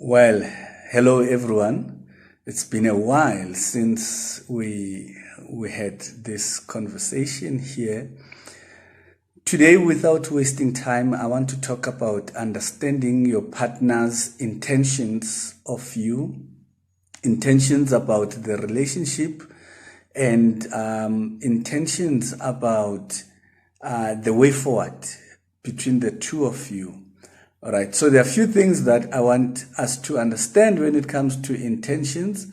Well, hello everyone. It's been a while since we had this conversation here. Today, without wasting time, I want to talk about understanding your partner's intentions of you, intentions about the relationship, and intentions about the way forward between the two of you. All right, so there are a few things that I want us to understand when it comes to intentions.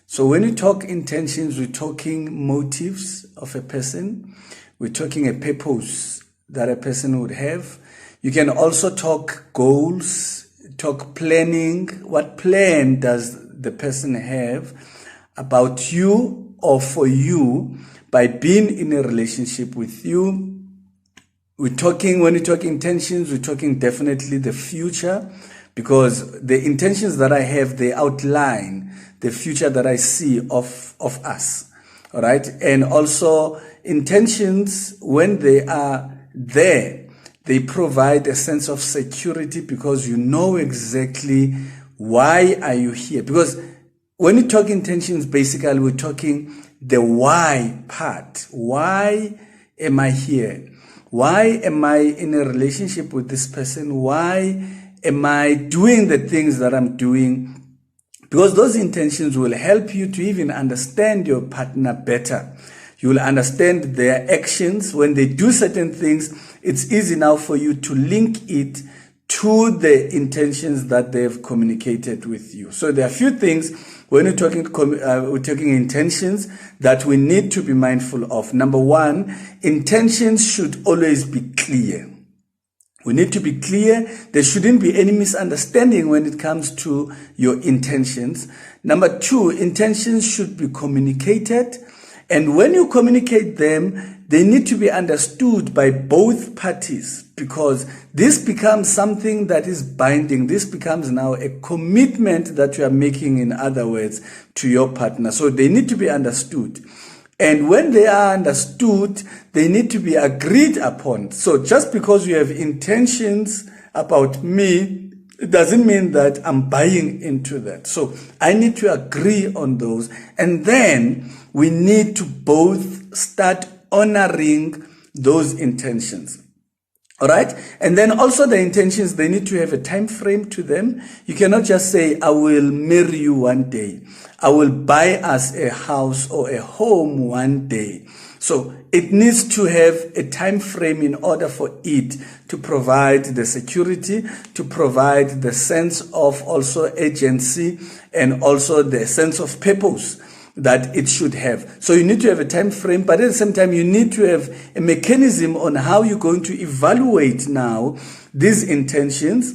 So when we talk intentions, we're talking motives of a person. We're talking a purpose that a person would have. You can also talk goals, talk planning. What plan does the person have about you or for you by being in a relationship with you? When we talk intentions, we're talking definitely the future, because the intentions that I have, they outline the future that I see of us. All right. And also intentions, when they are there, they provide a sense of security because you know exactly why are you here. Because when we talk intentions, basically we're talking the why part. Why am I here? Why am I in a relationship with this person? Why am I doing the things that I'm doing? Because those intentions will help you to even understand your partner better. You will understand their actions. When they do certain things, it's easy now for you to link it to the intentions that they've communicated with you. So there are a few things when we're talking intentions that we need to be mindful of. Number one, intentions should always be clear. We need to be clear. There shouldn't be any misunderstanding when it comes to your intentions. Number two, intentions should be communicated. And when you communicate them, they need to be understood by both parties, because this becomes something that is binding. This becomes now a commitment that you are making, in other words, to your partner. So they need to be understood. And when they are understood, they need to be agreed upon. So just because you have intentions about me, it doesn't mean that I'm buying into that. So I need to agree on those. And then we need to both start honoring those intentions. All right. And then also the intentions, they need to have a time frame to them. You cannot just say, I will marry you one day. I will buy us a house or a home one day. So it needs to have a time frame in order for it to provide the security, to provide the sense of also agency, and also the sense of purpose that it should have. So you need to have a time frame, but at the same time, you need to have a mechanism on how you're going to evaluate now these intentions.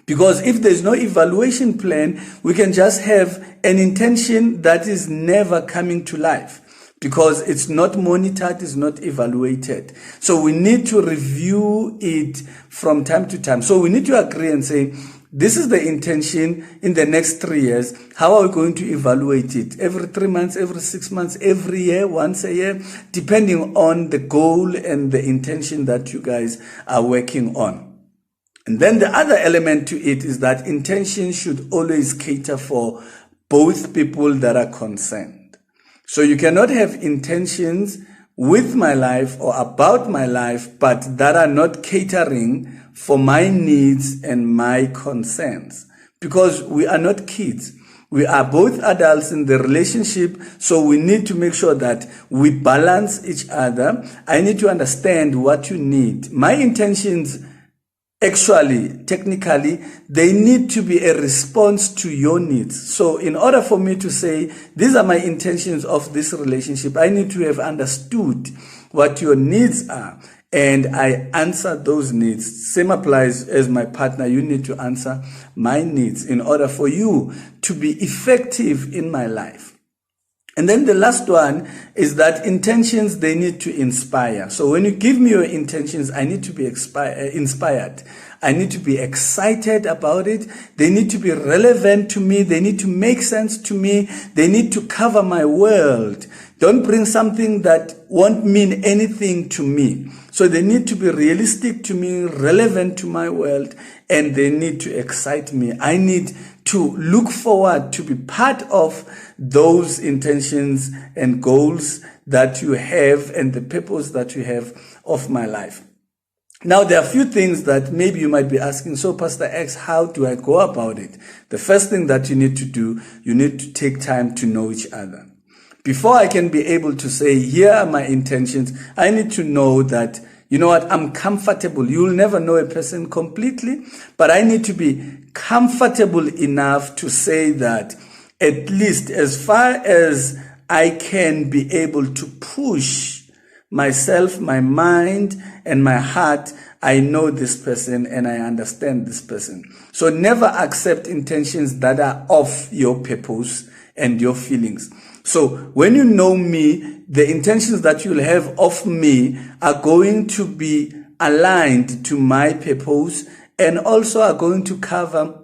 Because if there's no evaluation plan, we can just have an intention that is never coming to life, because it's not monitored, it's not evaluated. So we need to review it from time to time. So we need to agree and say, this is the intention in the next 3 years. How are we going to evaluate it? Every 3 months, every 6 months, every year, once a year, depending on the goal and the intention that you guys are working on. And then the other element to it is that intention should always cater for both people that are concerned. So you cannot have intentions with my life or about my life, but that are not catering for my needs and my concerns, because we are not kids. We are both adults in the relationship, so we need to make sure that we balance each other. I need to understand what you need. My intentions, actually, technically, they need to be a response to your needs. So in order for me to say, these are my intentions of this relationship, I need to have understood what your needs are, and I answer those needs. Same applies as my partner. You need to answer my needs in order for you to be effective in my life. And then the last one is that intentions, they need to inspire. So when you give me your intentions, I need to be inspired. I need to be excited about it. They need to be relevant to me. They need to make sense to me. They need to cover my world. Don't bring something that won't mean anything to me. So they need to be realistic to me, relevant to my world, and they need to excite me. I need to look forward to be part of those intentions and goals that you have and the purpose that you have of my life. Now, there are a few things that maybe you might be asking, so Pastor X, how do I go about it? The first thing that you need to do, you need to take time to know each other. Before I can be able to say, here are my intentions, I need to know that, you know what, I'm comfortable. You'll never know a person completely, but I need to be comfortable enough to say that at least as far as I can be able to push myself, my mind, and my heart, I know this person and I understand this person. So never accept intentions that are off your purpose and your feelings. So when you know me, the intentions that you'll have of me are going to be aligned to my purpose and also are going to cover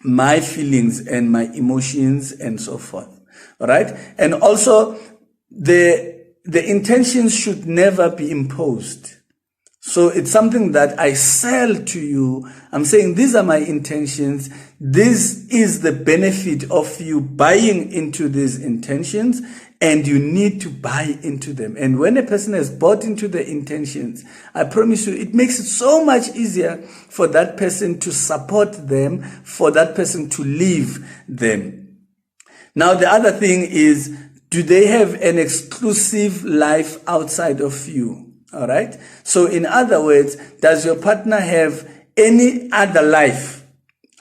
my feelings and my emotions and so forth. All right. And also the intentions should never be imposed. So it's something that I sell to you. I'm saying these are my intentions. This is the benefit of you buying into these intentions, and you need to buy into them. And when a person has bought into the intentions, I promise you, it makes it so much easier for that person to support them, for that person to live them. Now, the other thing is, do they have an exclusive life outside of you? All right. So in other words, does your partner have any other life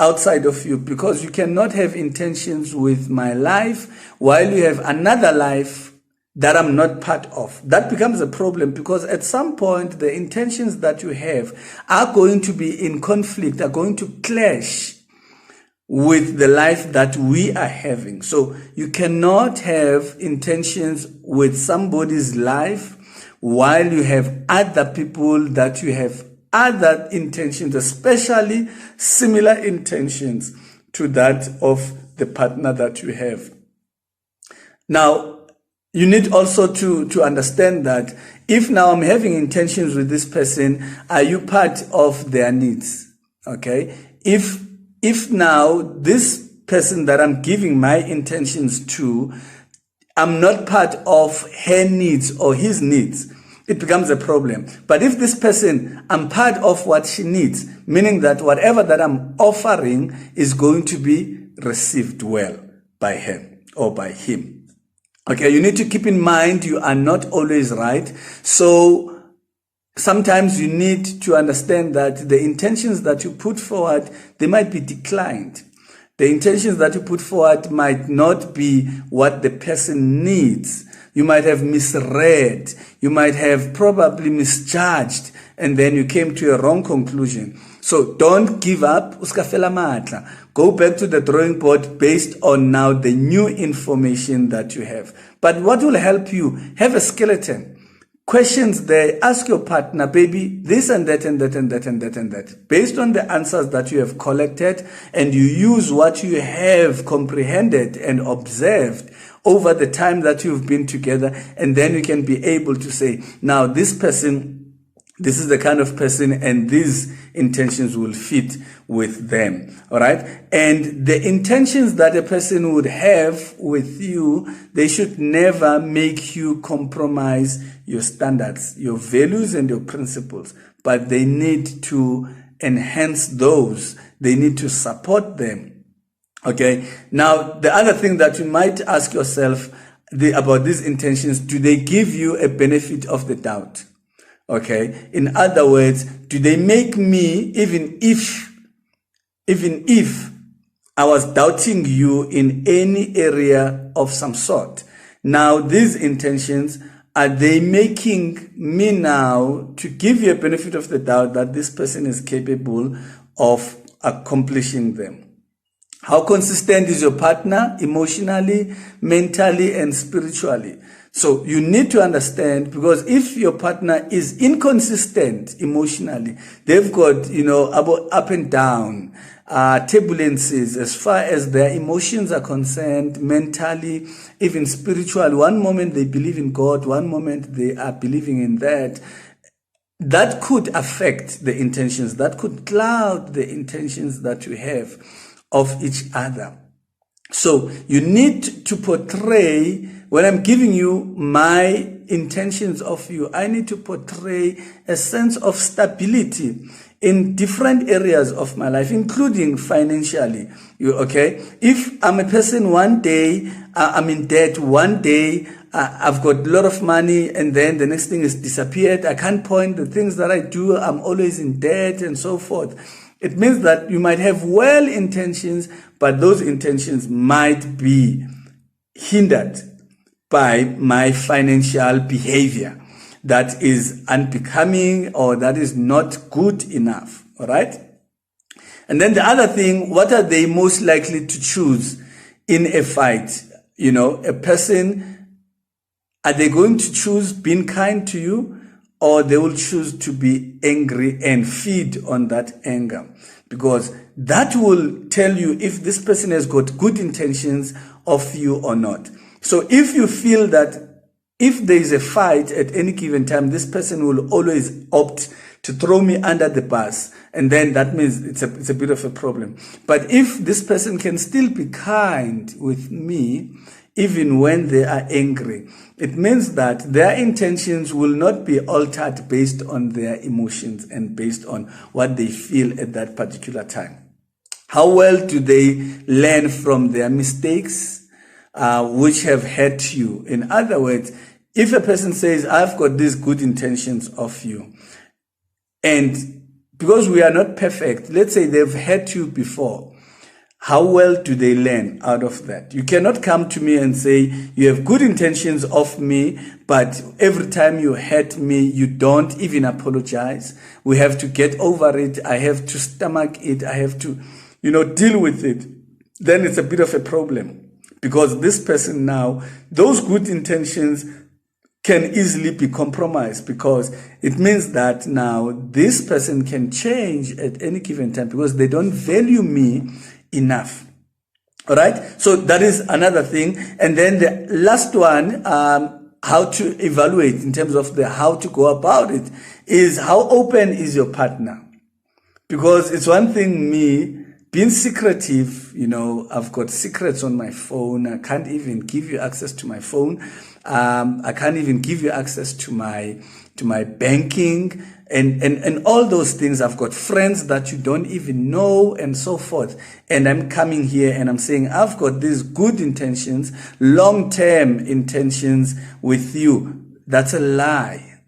outside of you? Because you cannot have intentions with my life while you have another life that I'm not part of. That becomes a problem, because at some point, the intentions that you have are going to be in conflict, are going to clash with the life that we are having. So you cannot have intentions with somebody's life while you have other people that you have other intentions, especially similar intentions to that of the partner that you have. Now, you need also to understand that if now I'm having intentions with this person, are you part of their needs? Okay? If now this person that I'm giving my intentions to, I'm not part of her needs or his needs, it becomes a problem. But if this person, I'm part of what she needs, meaning that whatever that I'm offering is going to be received well by her or by him. Okay, you need to keep in mind you are not always right. So sometimes you need to understand that the intentions that you put forward, they might be declined. The intentions that you put forward might not be what the person needs. You might have misread. You might have probably misjudged, and then you came to a wrong conclusion. So don't give up. Go back to the drawing board based on now the new information that you have. But what will help you? Have a skeleton. Questions there. Ask your partner, baby, this and that and that and that and that and that. Based on the answers that you have collected, and you use what you have comprehended and observed over the time that you've been together, and then you can be able to say, now this person, this is the kind of person, and these intentions will fit with them. All right. And the intentions that a person would have with you, they should never make you compromise your standards, your values, and your principles, but they need to enhance those. They need to support them. Okay. Now, the other thing that you might ask yourself about these intentions, do they give you a benefit of the doubt? Okay. In other words, do they make me, even if I was doubting you in any area of some sort, now these intentions, are they making me now to give you a benefit of the doubt that this person is capable of accomplishing them? How consistent is your partner emotionally, mentally, and spiritually? So you need to understand, because if your partner is inconsistent emotionally, they've got, up and down, turbulences as far as their emotions are concerned, mentally, even spiritual. One moment they believe in God, one moment they are believing in that could affect the intentions, that could cloud the intentions that you have of each other. So you need to portray, when I'm giving you my intentions of you, I need to portray a sense of stability in different areas of my life, including financially. If I'm a person, one day I'm in debt, one day I've got a lot of money, and then the next thing is disappeared. I can't point the things that I do. I'm always in debt and so forth. It means that you might have well intentions, but those intentions might be hindered by my financial behavior that is unbecoming or that is not good enough. All right. And then the other thing, what are they most likely to choose in a fight? A person, are they going to choose being kind to you, or they will choose to be angry and feed on that anger? Because that will tell you if this person has got good intentions of you or not. So if you feel that if there is a fight at any given time, this person will always opt to throw me under the bus, and then that means it's a bit of a problem. But if this person can still be kind with me, even when they are angry, it means that their intentions will not be altered based on their emotions and based on what they feel at that particular time. How well do they learn from their mistakes, which have hurt you? In other words, if a person says, I've got these good intentions of you, and because we are not perfect, let's say they've hurt you before, how well do they learn out of that? You cannot come to me and say, you have good intentions of me, but every time you hurt me, you don't even apologize. We have to get over it. I have to stomach it. I have to, deal with it. Then it's a bit of a problem, because this person now, those good intentions can easily be compromised, because it means that now this person can change at any given time because they don't value me enough. All right. So that is another thing. And then the last one, how to evaluate in terms of how to go about it, is how open is your partner? Because it's one thing, me being secretive, I've got secrets on my phone. I can't even give you access to my phone. I can't even give you access to my banking and all those things. I've got friends that you don't even know and so forth. And I'm coming here and I'm saying, I've got these good intentions, long-term intentions with you. That's a lie.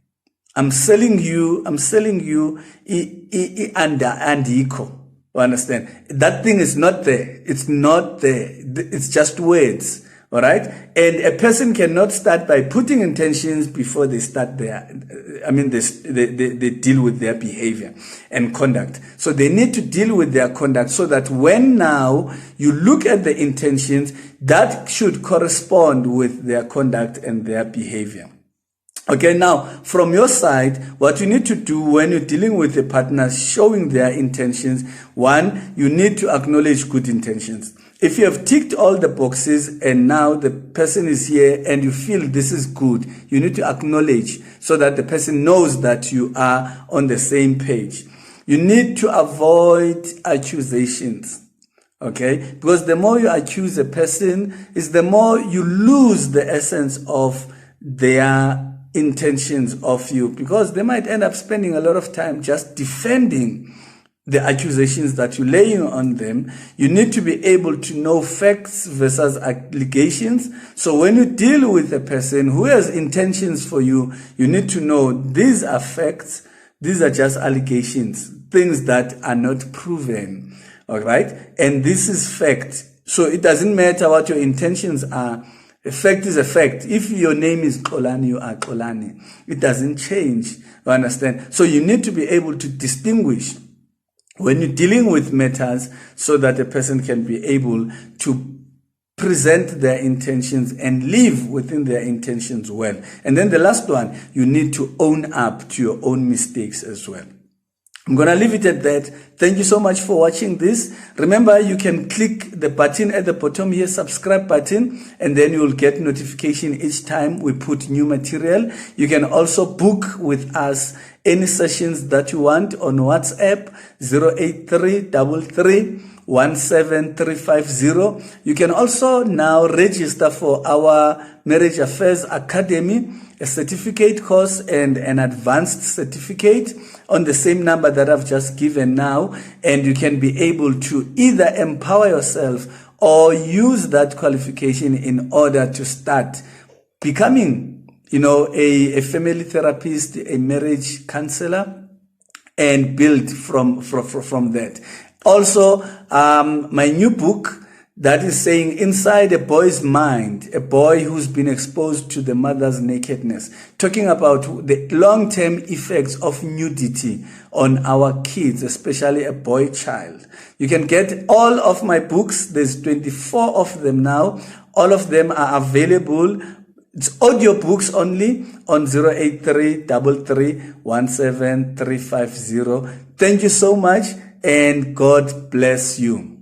I'm selling you and equal. You understand? That thing is not there. It's not there. It's just words. All right. And a person cannot start by putting intentions before they start they deal with their behavior and conduct. So they need to deal with their conduct, so that when now you look at the intentions, that should correspond with their conduct and their behavior. Okay, now from your side, what you need to do when you're dealing with a partner showing their intentions, one, you need to acknowledge good intentions. If you have ticked all the boxes and now the person is here and you feel this is good, you need to acknowledge so that the person knows that you are on the same page. You need to avoid accusations. Okay, because the more you accuse a person, is the more you lose the essence of their intentions of you, because they might end up spending a lot of time just defending the accusations that you're laying on them. You need to be able to know facts versus allegations. So when you deal with a person who has intentions for you, you need to know these are facts, these are just allegations, things that are not proven. All right, and this is fact. So it doesn't matter what your intentions are. A fact is a fact. If your name is Xolani, you are Xolani. It doesn't change. You understand? So you need to be able to distinguish when you're dealing with matters, so that a person can be able to present their intentions and live within their intentions well. And then the last one, you need to own up to your own mistakes as well. I'm going to leave it at that. Thank you so much for watching this. Remember, you can click the button at the bottom here, subscribe button, and then you'll get notification each time we put new material. You can also book with us any sessions that you want on WhatsApp, 08333173350. You can also now register for our Marriage Affairs Academy, a certificate course and an advanced certificate on the same number that I've just given now, and you can be able to either empower yourself or use that qualification in order to start becoming, a family therapist, a marriage counselor, and build from that. Also, my new book that is saying Inside a Boy's Mind, a boy who's been exposed to the mother's nakedness, talking about the long-term effects of nudity on our kids, especially a boy child. You can get all of my books. There's 24 of them now. All of them are available. It's audio books only on 08333173350. Thank you so much, and God bless you.